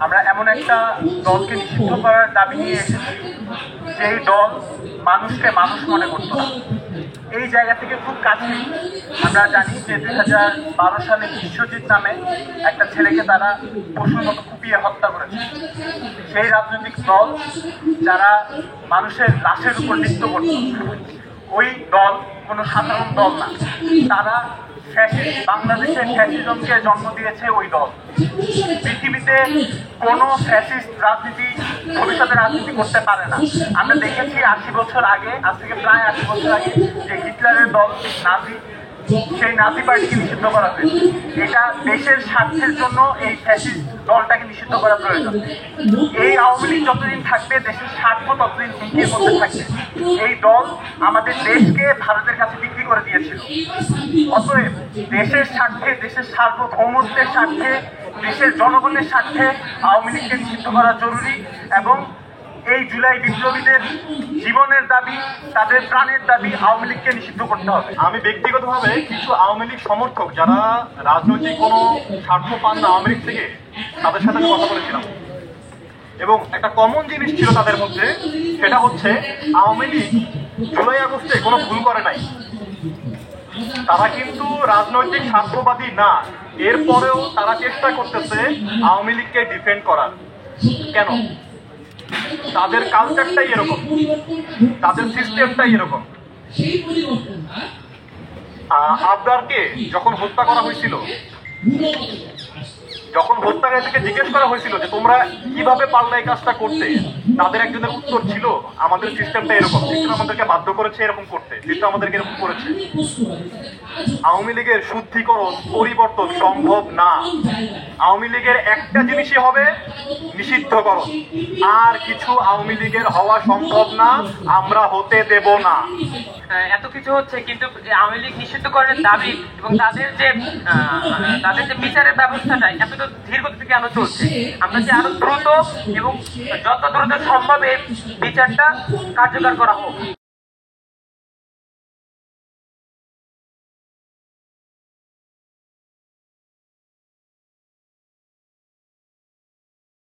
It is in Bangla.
আমরা এমন একটা দলকে নিষিদ্ধ করার দাবি নিয়ে এসেছি যেই দল মানুষকে মানুষ মনে করত না। এই জায়গা থেকে খুব কাছে আমরা জানি যে 2012 সালে বিশ্বজিৎ নামে একটা ছেলেকে তারা পশুর মতো কুপিয়ে হত্যা করেছে। সেই রাজনৈতিক দল যারা মানুষের লাশের উপর নৃত্য করত, ওই দল কোনো সাধারণ দল না, তারা বাংলাদেশের ফ্যাসিজমকে জন্ম দিয়েছে ওই দল। পৃথিবীতে কোনো ফ্যাসিস্ট রাজনীতি ভবিষ্যতে রাজনীতি করতে পারে না। আমরা দেখেছি 80 বছর আগে, আজ থেকে প্রায় 80 বছর আগে, যে হিটলারের দল নাজি, সেই নাজি পার্টিকে নিষিদ্ধ করা হয়েছে। এটা দেশের স্বার্থের জন্য এই ফ্যাসিস্ট দলটাকে নিষিদ্ধ করা প্রয়োজন। এই আওয়ামী লীগ যতদিন থাকবে দেশের স্বার্থ ততদিন হুমকির মধ্যে থাকবে। এই দল আমাদের দেশকে ভারতের কাছে বিক্রি করে দিয়েছিল। অতএব দেশের স্বার্থে, দেশের সার্বভৌমত্বের স্বার্থে, দেশের জনগণের স্বার্থে আওয়ামী লীগকে নিষিদ্ধ করা জরুরি। এবং এই জুলাই বিপ্লবীদের জীবনের দাবি, তাদের প্রাণের দাবি, আওয়ামী লীগকে নিষিদ্ধ করতে হবে। আমি ব্যক্তিগতভাবে কিছু আওয়ামী লীগ সমর্থক যারা রাজনৈতিক কোনো স্বার্থ পান না আওয়ামী লীগ থেকে, তাদের সাথে আমি কথা বলেছিলাম এবং একটা কমন জিনিস ছিল তাদের মধ্যে, সেটা হচ্ছে আওয়ামী লীগ জুলাই আগস্টে কোনো ভুল করে নাই। তারা কিন্তু রাজনৈতিক স্বার্থবাদী না, এরপরেও তারা চেষ্টা করতেছে আওয়ামী লীগকে ডিফেন্ড করার। কেন? তাদের কালচারটাই এরকম, তাদের সিস্টেমটাই এরকম। আবরারকে যখন হত্যা করা হয়েছিল, যখন হত্যাকারীদেরকে জিজ্ঞেস করা হয়েছিল যে তোমরা কিভাবে পারলে এই কাজটা করতে, তাদের একজনের উত্তর ছিল আমাদের সিস্টেমটা এরকম, সিস্টেম আমাদেরকে বাধ্য করেছে এরকম করতে, সিস্টেম আমাদেরকে এরকম করেছে। আওয়ামী লীগের শুদ্ধিকরণ, পরিবর্তন সম্ভব না। আওয়ামী লীগের একটা জিনিসই হবে নিষিদ্ধকরণ, আর কিছু আওয়ামী লীগের হওয়া সম্ভব না, আমরা হতে দেব না। এত কিছু হচ্ছে, কিন্তু আওয়ামী লীগ নিষিদ্ধকরণের দাবি এবং তাদের যে বিচারের ব্যবস্থাটা এতটা ধীর গতিতে কেন চলছে? আমরা যে আরো দ্রুত এবং যত দ্রুত সম্ভব এই বিচারটা কার্যকর করা হোক।